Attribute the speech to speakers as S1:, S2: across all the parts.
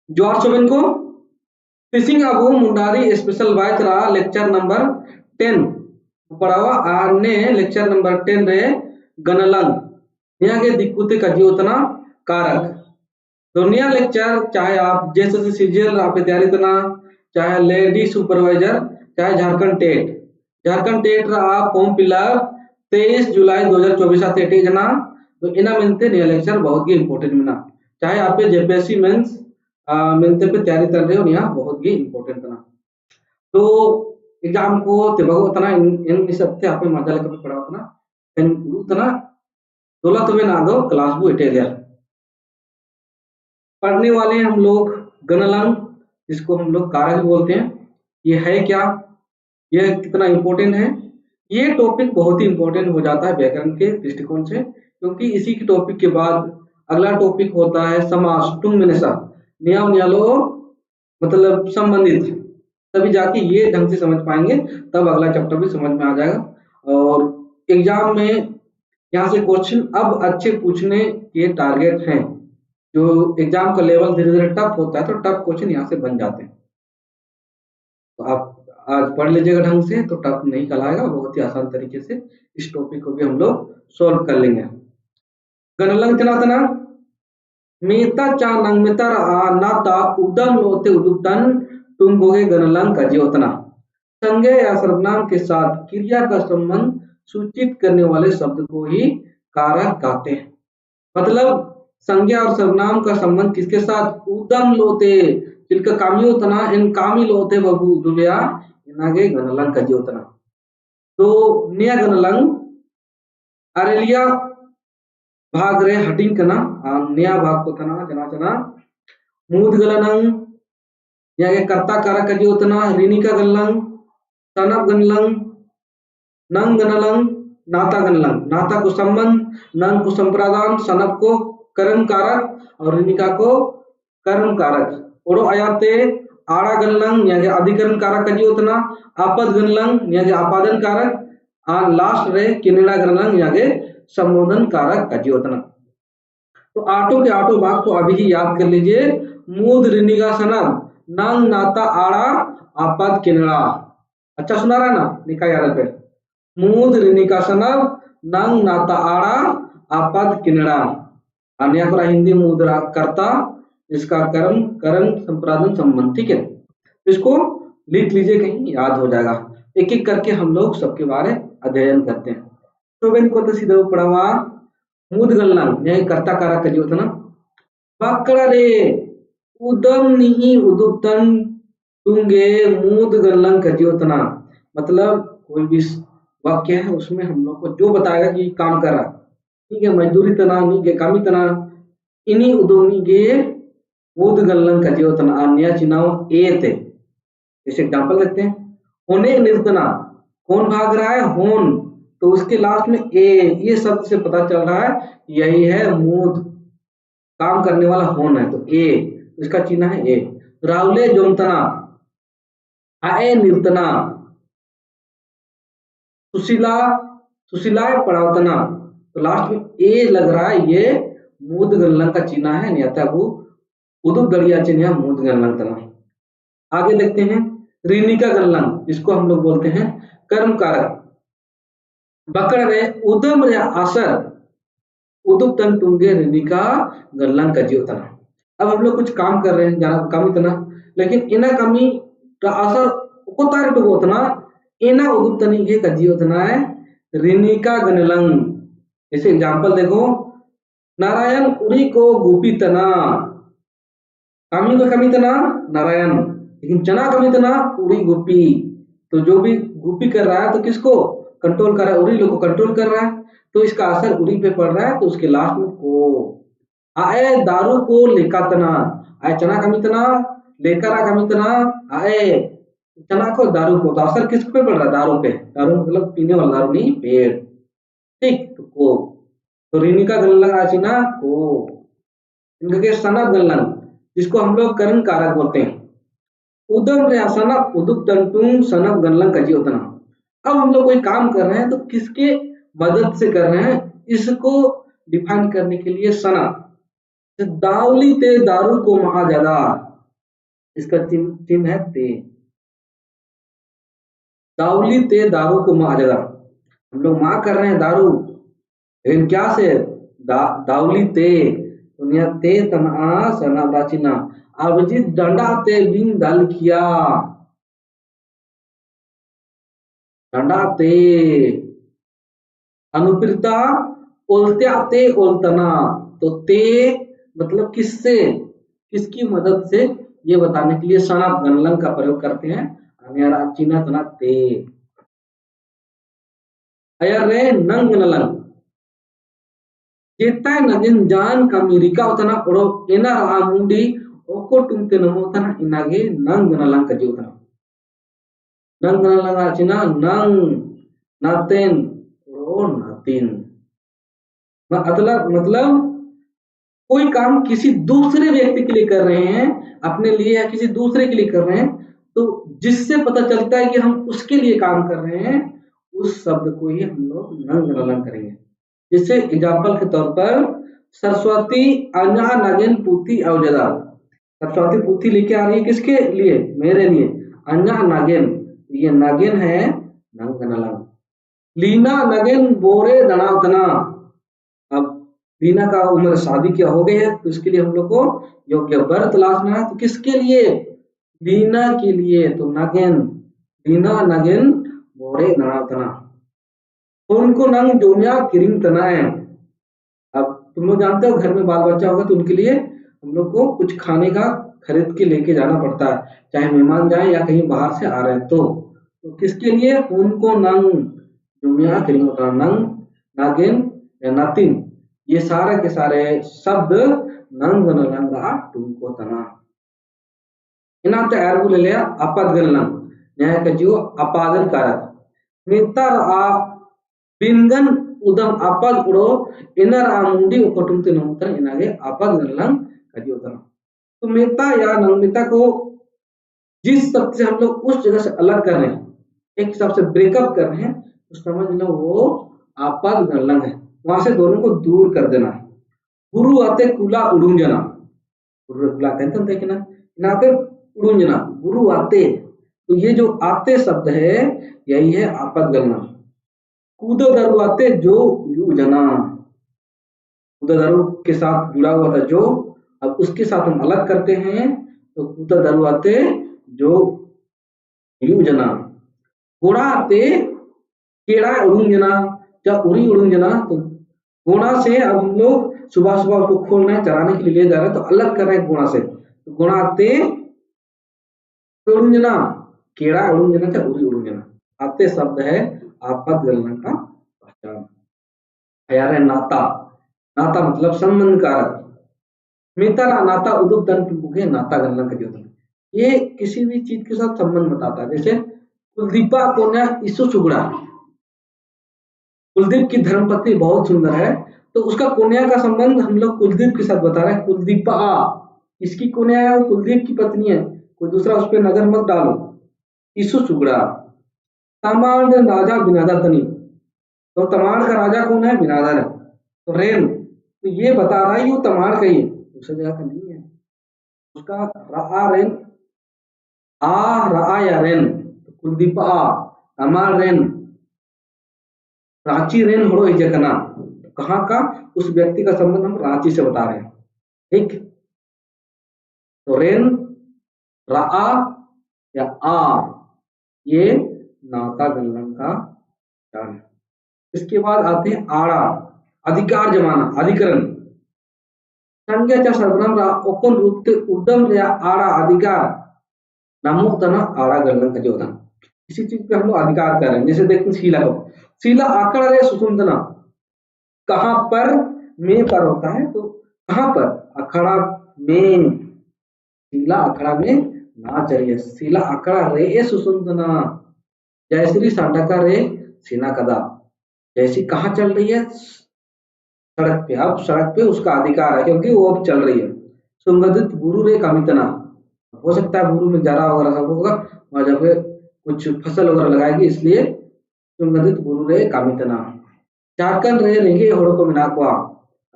S1: जोहार सोबेन को fishing Abu Mundari special bye रहा लेक्चर नंबर 10 पढ़ावा आने लेक्चर नंबर 10 रे गणलंग नियागे दिक्कुते कजियोतना कारक तो निया लेक्चर चाहे आप जैसे सीजीएल आप तैयारी तना चाहे लेडी सुपरवाइजर चाहे झारखंड टेट रहा फॉर्म फिलअप 23 जुलाई 2024 आते टे जना तो इना मिलते निया लेक्चर बहुत ही इंपॉर्टेंट मिना चाहे आप जेपीएससी मेंस मिलते पे तैयारी कर रहे हो यहाँ बहुत ही इंपॉर्टेंट तना तो एग्जाम को तेबागो तना इन सबते आप मजा लेकर पढ़ाओ तना इन तना दोला तुम्हें ना दो क्लास बु इटे दिया पढ़ने वाले हम लोग गणलंग जिसको हम लोग कारक बोलते हैं ये है क्या यह कितना इंपॉर्टेंट है ये टॉपिक बहुत ही इंपॉर्टेंट हो जाता है व्याकरण के दृष्टिकोण से क्योंकि इसी के टॉपिक के बाद अगला टॉपिक होता है समास टुंग मिनेसा नियम न्यालो मतलब संबंधित तभी जाके ये ढंग से समझ पाएंगे तब अगला चैप्टर भी समझ में आ जाएगा और एग्जाम में यहाँ से क्वेश्चन अब अच्छे पूछने के टारगेट हैं जो एग्जाम का लेवल धीरे धीरे टफ होता है तो टफ क्वेश्चन यहाँ से बन जाते हैं तो आप आज पढ़ लीजिएगा ढंग से तो टफ नहीं कहलाएगा बहुत ही आसान तरीके से इस टॉपिक को भी हम लोग सॉल्व कर लेंगे गणलंग तना मीता चा नंग मितर आ नाता उदम लोते उदुतन तुम बोगे गणलंग का जीवतना संज्ञा या सर्वनाम के साथ क्रिया का संबंध सूचित करने वाले शब्द को ही कारक कहते हैं मतलब संज्ञा और सर्वनाम का संबंध किसके साथ उदम लोते जिनका कामी होतना इन कामी लोते बबू दुलिया इनागे गणलंग का जीवतना तो निया गणलंग अरेलिया भाग रे हटिंग कना निया भाग को तना जना जना मूद गलनंग यागे कर्ता कारक का जीवतना ऋणिका गणलंग तनब गणलंग नंग गणलंग नाता गणलंग नाता को संबंध नंग को संप्रादान सनब को कर्म कारक और ऋणिका को कर्म कारक ओरो आयाते आड़ा गणलंग यागे अधिकरण कारक का जीवतना आपद गणलंग यागे आपादन कारक और लास्ट रे किनेड़ा गणलंग यागे संबोधन कारक का जीवतना तो आटो के आटो भाग को अभी ही याद कर लीजिए मूद ऋणिका सनब नंग नाता आड़ा आपद किनेड़ा अच्छा सुना रहा ना लिखा याद पे मूद ऋणिका सनब नंग नाता आड़ा आपद किनेड़ा अन्य हिंदी मुद्रा करता इसका कर्म कर्म संप्रादन संबंध ठीक है इसको लिख लीजिए कहीं याद हो जाएगा एक एक करके हम लोग सबके बारे अध्ययन करते हैं तो बेन को तो सीधा पढ़ावा मूद गणलंग यह कर्ता कारक का जीवतना बकड़ा रे उदम निही उदुतन तुंगे मूद गणलंग का जीवतना मतलब कोई भी वाक्य है उसमें हम लोग को जो बताएगा कि काम कर रहा ठीक है मजदूरी तना नी के कामी तना इन्हीं उदोनी के मूद गणलंग का जीवतना अन्य चिनाव ए थे जैसे एग्जांपल देते हैं होने निर्तना कौन भाग रहा है होन तो उसके लास्ट में ए ये शब्द से पता चल रहा है यही है मूद काम करने वाला होन है तो ए इसका चिन्ह है ए राहुले जोमतना आए निर्तना सुशीला सुशीलाए पढ़ावतना तो लास्ट में ए लग रहा है ये मूद गणलंग का चिन्ह है नियता वो उदुप दड़िया चिन्ह मूद गणलंग तना आगे देखते हैं ऋणिका गणलंग इसको हम लोग बोलते हैं कर्म कारक बकड़ रे उदम रे असर उदुप तन टुंगे ऋणिका गणलंग का जीवतना अब हम लोग कुछ काम कर रहे हैं जाना कमी तना लेकिन इना कमी का असर को तार टुगो तना इना उदुप तनी के का जीवतना है ऋणिका गणलंग जैसे एग्जांपल देखो नारायण उड़ी को गोपी तना कामी को कमी तना नारायण लेकिन चना कमी तना उड़ी गोपी तो जो भी गोपी कर रहा है तो किसको कंट्रोल कर रहा है उड़ी लोग को कंट्रोल कर रहा है तो इसका असर उड़ी पे पड़ रहा है तो उसके लास्ट में को आए दारू को लेकातना आए चना कमी तना लेकर आ कमी तना आए चना को दारू को तो असर किस पे पड़ रहा है दारू पे दारू मतलब पीने वाला दारू नहीं पेड़ ठीक तो को तो ऋणिका गणलंग आचिना को इनका के सनब गणलंग जिसको हम लोग कर्म कारक बोलते हैं उदम रे सनब उदुप तंतुंग सनब गणलंग का जीवतना अब हम लोग कोई काम कर रहे हैं तो किसके मदद से कर रहे हैं इसको डिफाइन करने के लिए सना दावली ते दारू को महाजादा इसका चिन्ह है ते। दाउली ते दारू को माँ जगह, हम लोग माँ कर रहे हैं दारू, लेकिन क्या से दाउली ते दुनिया ते तना सना प्राचीना अभिजीत डंडा ते बिंग दल किया, डंडा ते अनुप्रिता ओलत्या ते ओलतना, तो ते मतलब किससे, किसकी मदद से, ये बताने के लिए सनाप गणलंग का प्रयोग करते हैं। चीना तना ते अयरे नंग गणलंग जेता नगिन जान कमिरिका उतना ओडो एना रामुंडी ओको टुमते नमो तना इनागे नंग गणलंग का जीवतना नंग गणलंग चिना नंग नातेन ओडो नातिन, मतलब कोई काम किसी दूसरे व्यक्ति के लिए कर रहे हैं, अपने लिए या किसी दूसरे के लिए कर रहे हैं, तो जिससे पता चलता है कि हम उसके लिए काम कर रहे हैं, उस शब्द को ही हम लोग नंग गणलंग करेंगे। जैसे एग्जाम्पल के तौर पर सरस्वती अन्या नगेन पूती अवजदा, सरस्वती पूथी लेके आ रही है किसके लिए, मेरे लिए। अन्या नागेन, ये नागेन है नंग गणलंग। लीना नगेन बोरे दनावतना, अब लीना का उम्र शादी क्या हो गई है, तो इसके लिए हम लोग को योग्य वर तलाशना है, तो किसके लिए, लीना के लिए, तो नागेन लीना नगेन बोरे दनावतना। उनको नंग जोमिया किरिंग तना है। अब तुम लोग जानते हो घर में बाल बच्चा होगा तो उनके लिए हम लोग को कुछ खाने का खरीद के लेके जाना पड़ता है, चाहे मेहमान जाए या कहीं बाहर से आ रहे हैं, तो किसके लिए, उनको नंग जुमिया किरिंग तना, नंग नागिन या नातिन, ये सारे के सारे शब्द नंग नंग टूको तना। इनाते एरगु ले लिया अपद गणलंग, न्याय का जीव अपादन कारक मितर आ बिनगन उदम आपद उड़ो इनर आमुंडी उकोटुमते नमुतर इनागे आपद गणलंग कजी उतना। तो मेता या नंगमिता को जिस शब्द से हम लोग उस जगह से अलग कर रहे हैं, एक हिसाब से ब्रेकअप कर रहे हैं, तो समझ लो वो आपद गणलंग है, वहां से दोनों को दूर कर देना है। गुरु आते कुला उड़ूंजना, गुरु कुला कहते हैं ना, नाते उड़ूंजना गुरु आते, तो ये जो आते शब्द है यही है आपद गणलंग। कूदो दरुआते जो यू जना, कूदो दरु के साथ जुड़ा हुआ था जो, अब उसके साथ हम अलग करते हैं, तो कूदो दरुआते जो यू जना। घोड़ा आते केड़ा उड़ूंग जना या उड़ी उड़ूंग जना, तो घोड़ा से अब हम लोग सुबह सुबह उसको खोलना है, चराने के लिए ले जा रहे हैं, तो अलग कर रहे हैं घोड़ा से, तो घोड़ा आते उड़ूंग जना, केड़ा उड़ूंग जना या उड़ी उड़ूंग जना, आते शब्द है आपद गणलंग का पहचान। यार है नाता, नाता मतलब संबंध कारक, मित्र नाता उदुप दन मुखे नाता गणलंग का जो, ये किसी भी चीज के साथ संबंध बताता है। जैसे कुलदीपा कोन्या ईसु सुगड़ा, कुलदीप की धर्मपत्नी बहुत सुंदर है, तो उसका कोन्या का संबंध हम लोग कुलदीप के साथ बता रहे हैं। कुलदीपा इसकी कोन्या है, वो कुलदीप की पत्नी है, कोई दूसरा उस पर नजर मत डालो। ईसु सुगड़ा तमाड़ राजा बिनादर तनी, तो तमाड़ का राजा कौन है, बिनादर है, तो रेन, तो ये बता रहा है वो तमाड़ का ही है, दूसरी जगह का नहीं है। उसका रा रेन आ रा या रेन, तो कुलदीप आ तमाड़ रेन रांची रेन होड़ो इजकना, कहाँ का, उस व्यक्ति का संबंध हम रांची से बता रहे हैं, ठीक। तो रेन रा या आ, ये नाता गणलंग का पहचान है। इसके बाद आते हैं आड़ा, अधिकार जमाना, अधिकरण, संज्ञा सर्वनाम रा ओकन रूप ते उद्यम या आड़ा अधिकार नामो तना आड़ा गणलंग का जोधन। इसी चीज पे हम लोग अधिकार कर रहे हैं। जैसे देखते हैं शीला को, शीला आकड़ रे सुसुंदना, कहां पर में पर होता है, तो कहां पर, अखाड़ा में, शीला अखाड़ा में नाच रही है, शीला अखाड़ा रे सुसुंदना, जयश्री साटका रे सीना कदा, जैसी कहाँ चल रही है, सड़क पे, अब सड़क पे उसका अधिकार है क्योंकि वो अब चल रही है। सुगंधित गुरु रे कामितना, हो सकता है गुरु में जरा वगैरह सब होगा, वहां जाके कुछ फसल वगैरह लगाएगी, इसलिए सुगंधित गुरु रे कामितना। झारखंड रे रेंगे होड़ो को मिनाकवा,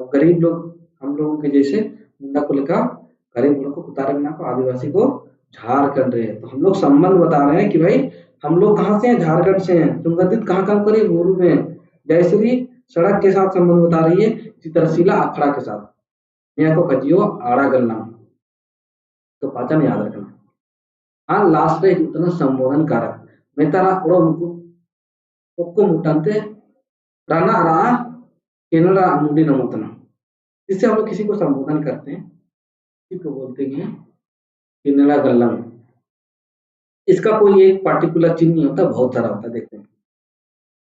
S1: अब गरीब लोग हम लोगों के जैसे मुंडा को लिखा, गरीब लोग को कुतारे मिनाको, आदिवासी को झारखंड रे। तो हम लोग संबंध बता रहे हैं कि भाई हम लोग कहाँ से हैं, झारखंड से हैं। सुगंधित कहाँ काम करिए, गुरु में। जयश्री सड़क के साथ संबंध बता रही है, चित्रशिला अखड़ा के साथ। मैं को कजियो आड़ा गलना, तो पाचन याद रखना। हाँ लास्ट में उतना संबोधन कारक मैं तारा ओड़ो मुक्को मुटानते राना रा केनरा मुडी नमोतना। इससे हम लोग किसी को संबोधन करते हैं, किसी को बोलते हैं केनरा गल्लम। इसका कोई एक पार्टिकुलर चिन्ह नहीं होता, बहुत सारा होता है। देखते हैं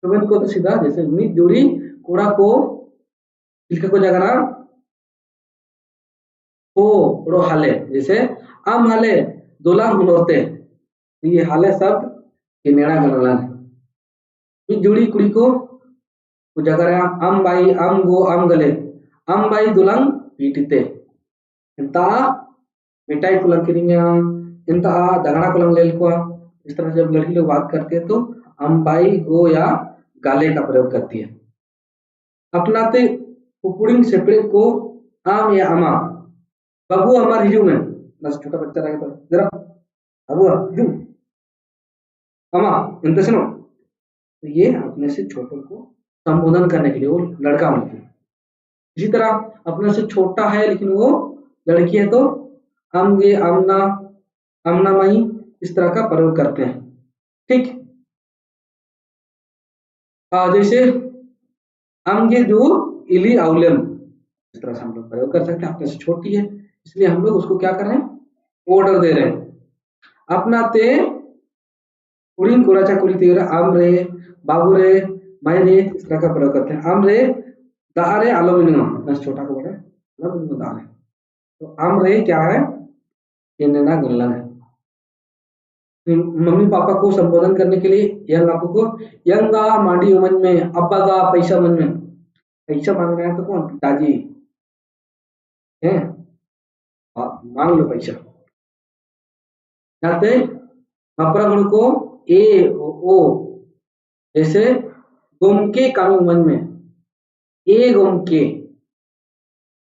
S1: तो को तो सीधा जैसे मित जोड़ी कोड़ा को इसका को जगह को ओड़ो हाले, जैसे आम हाले दोला हुनोरते, ये हाले शब्द केनेड़ा गलला है। मित जोड़ी कुड़ी को जगह आम बाई आम गो आम गले आम बाई दुलंग पीटिते इंता मिठाई कुलंग किरिंगा इंता दगड़ा कुलंग लेल को। इस तरह जब लड़की लोग बात करती है तो आम बाई गो या गाले का प्रयोग करती है। अपनाते पुपुड़िंग सेपरे को आम या अमा बाबू हमार हिजू में बस छोटा बच्चा रहेगा तो जरा बाबू हिजू अमा इनते सुनो। तो ये अपने से छोटों को संबोधन करने के लिए, वो लड़का होती है। इसी तरह अपने से छोटा है लेकिन वो लड़की है तो अमगे अमना अमना माई इस तरह का प्रयोग करते हैं। ठीक, जैसे अमगे जो इली अवलम, इस तरह से हम लोग प्रयोग कर सकते हैं। अपने से छोटी है इसलिए हम लोग उसको क्या कर रहे हैं, ऑर्डर दे रहे हैं। अपना ते कुड़िंग कोड़ाचा कुड़ी तेरा आम रे बाबू रे माई रे इस तरह का प्रयोग करते हैं। आम रे दारे आलो मिनुआ, अपने से छोटा को बोले आलो मिनुआ दारे। तो आम रे क्या है, ये नेना गल्ला है। मम्मी पापा को संबोधन करने के लिए यंग आपको को यंगा मांडी उमन में अब्बा का पैसा मन में, पैसा मांग रहे हैं तो कौन, पिताजी है, मांग लो पैसा। जाते अपरागण को ए ओ जैसे गोमके कानून मन में ए गोमके,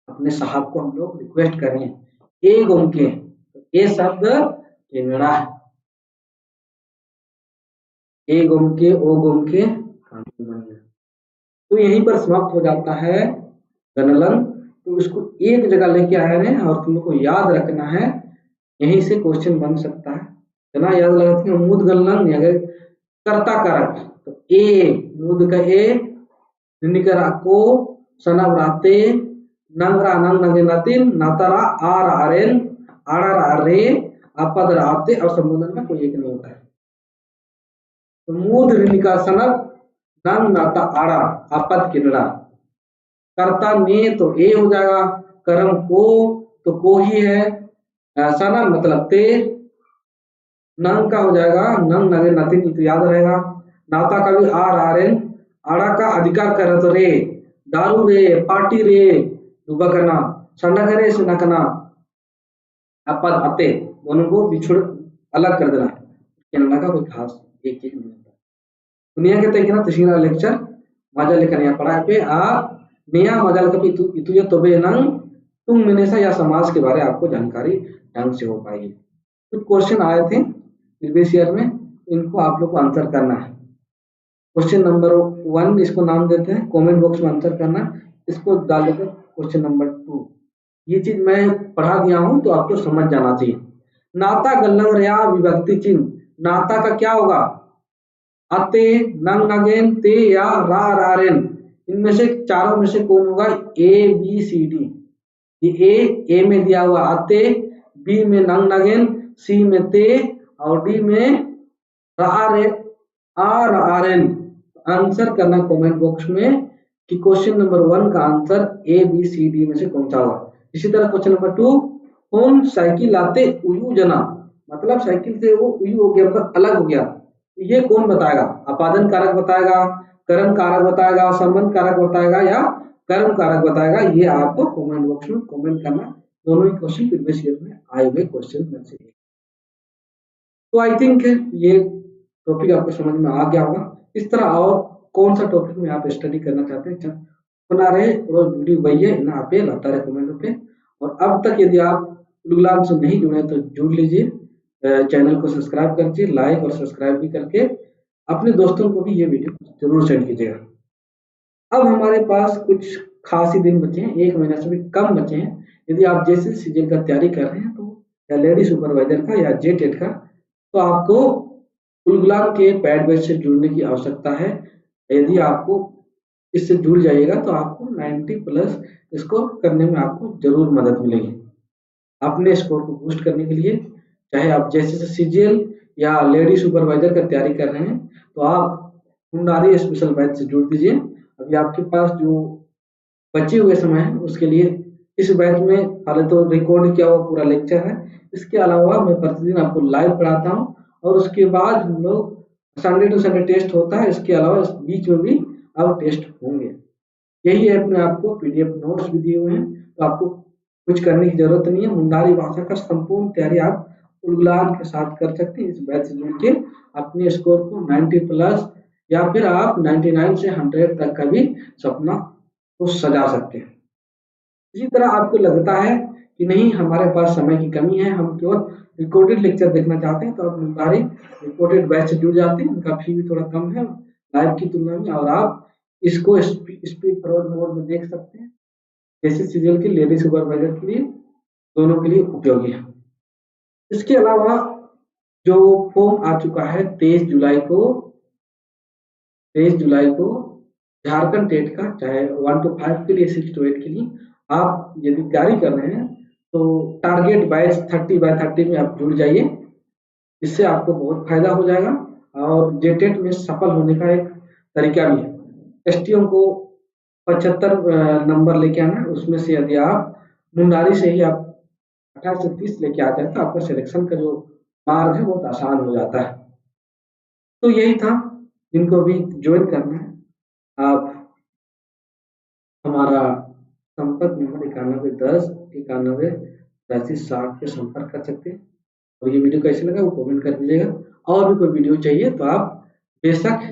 S1: अपने साहब को हम लोग रिक्वेस्ट करें ए गोमके, ए शब्द केनड़ा है। ए गोमके ओ गोमके कानून मन में। तो यहीं पर समाप्त हो जाता है गणलन। तो इसको एक जगह लेके आए हैं और तुम लोग को याद रखना है, यहीं से क्वेश्चन बन सकता है। जना याद लगाती है मुद गणलन अगर कर्ता कारक, तो ए मुद का ए निकरा को सनावराते नंगरा नंग नगे नतिन नातारा आर आरेन आड़र आरे अपद आते और संबोधन का कोई एक नहीं होता है। तो मुद निका सनक नंग नाता आड़ा आपद किनड़ा, कर्ता ने तो ए हो जाएगा, कर्म को तो को ही है, सना मतलब ते, नंग का हो जाएगा नंग नगे नतिन तो याद रहेगा, नाता का भी आर आरेन, आड़ा का अधिकार कर तो रे, दारू रे पार्टी रे दुबा करना, सन्ना करे सुना करना, अपद आते दोनों को बिछुड़ अलग कर देना। किनड़ा का कोई खास एक चीज नहीं होता। दुनिया के तरीके तस्वीर लेक्चर मजा लेकर यहाँ पढ़ा पे आ नया मजा लेकर इतु ये तोबे नंग तुम मिनेसा या समाज के बारे आपको जानकारी ढंग से हो पाएगी। कुछ क्वेश्चन आए थे प्रीवियस ईयर में, इनको आप लोग को आंसर करना है। क्वेश्चन नंबर 1 इसको नाम देते हैं, कमेंट बॉक्स में आंसर करना, इसको डाल देकर क्वेश्चन नंबर 2। ये चीज मैं पढ़ा दिया हूं तो आपको समझ जाना चाहिए। नाता गल्लंग रया विभक्ति चिन्ह, नाता का क्या होगा, अते नंग नगेन ते या रा रारेन, इनमें से चारों में से कौन होगा, ए बी सी डी। ये ए में दिया हुआ अते, बी में नंग नगेन, सी में ते और डी में रा आरेन। आंसर करना कमेंट बॉक्स में कि क्वेश्चन नंबर 1 का answer A B C D में से कौन सा होगा। इसी तरह क्वेश्चन नंबर 2, कौन साइकिल आते उयू जना, मतलब साइकिल से वो उयू हो गया, मतलब अलग हो गया, ये कौन बताएगा, अपादन कारक बताएगा, कर्म कारक बताएगा, संबंध कारक बताएगा या कर्म कारक बताएगा, ये आपको कमेंट बॉक्स में कमेंट करना। दोनों ही क्वेश्चन प्रीवियस ईयर में आए हुए क्वेश्चन में से। तो आई थिंक ये टॉपिक आपको समझ में आ गया होगा। इस तरह और कौन सा टॉपिक में आप स्टडी करना चाहते हैं बना रहे रोज वीडियो भैया ना आप लगता रहे कमेंट पे। और अब तक यदि आप गुलाम से नहीं जुड़े तो जुड़ लीजिए चैनल को सब्सक्राइब करके लाइक और सब्सक्राइब भी करके अपने दोस्तों को भी ये वीडियो जरूर सेंड कीजिएगा। अब हमारे पास कुछ खास ही दिन बचे हैं, 1 महीना से भी कम बचे हैं। यदि आप जैसे सीजन का तैयारी कर रहे हैं तो या लेडी सुपरवाइजर का या जेटेट का, तो आपको कुलगुलाम के पैड बैच से जुड़ने की आवश्यकता है। यदि आपको इससे जुड़ जाइएगा तो आपको 90 प्लस स्कोर करने में आपको जरूर मदद मिलेगी। अपने स्कोर को बूस्ट करने के लिए चाहे आप जैसे सीजीएल या लेडी सुपरवाइजर का तैयारी कर रहे हैं तो आप मुंडारी स्पेशल बैच से जुड़ दीजिए। अभी आपके पास जो बचे हुए समय है उसके लिए इस बैच में पहले तो रिकॉर्ड किया हुआ पूरा लेक्चर है, इसके अलावा मैं प्रतिदिन आपको लाइव पढ़ाता हूँ और उसके बाद हम लोग संडे टू संडे टेस्ट होता है, इसके अलावा इस बीच में भी अब टेस्ट होंगे। यही ऐप में आपको पीडीएफ नोट्स भी दिए हुए हैं, तो आपको कुछ करने की जरूरत नहीं है। मुंडारी भाषा का संपूर्ण तैयारी आप उलगुलान के साथ कर सकते हैं। इस बैच से जुड़ के अपने स्कोर को 90 प्लस या फिर आप 99 से 100 तक का भी सपना को सजा सकते हैं। इसी तरह आपको लगता है कि नहीं हमारे पास समय की कमी है, हम केवल रिकॉर्डेड लेक्चर देखना चाहते हैं, तो आप मुंडारी रिकॉर्डेड बैच से जुड़ जाते हैं। उनका फी भी थोड़ा कम है लाइव की तुलना में और आप इसको स्पीड फॉरवर्ड मोड में देख सकते हैं। जैसे सीरियल के लेडी सुपरवाइजर के लिए दोनों के लिए उपयोगी है। इसके अलावा जो फॉर्म आ चुका है 23 जुलाई को झारखंड टेट का, चाहे 1 to 5 के लिए 6 to 8 के लिए आप यदि तैयारी कर रहे हैं तो टारगेट बैच 30/30 में आप जुड़ जाइए। इससे आपको बहुत फायदा हो जाएगा और जेटेट में सफल होने का एक तरीका भी है। एसटीओ को 75 नंबर लेके आना, उसमें से यदि आप मुंडारी से ही आप 28 से 30 लेके आ जाए तो आपका सिलेक्शन का जो मार्ग है बहुत आसान हो जाता है। तो यही था, जिनको भी ज्वाइन करना है आप हमारा संपर्क नंबर 9110 91 80 60 पे संपर्क कर सकते हैं। और ये वीडियो कैसे लगा वो कमेंट कर दीजिएगा। और भी कोई वीडियो चाहिए तो आप बेशक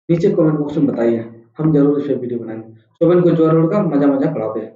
S1: नीचे कमेंट बॉक्स में बताइए, हम जरूर इस पे वीडियो बनाएंगे। शोभन को जोर होगा, मजा मजा पढ़ाते हैं।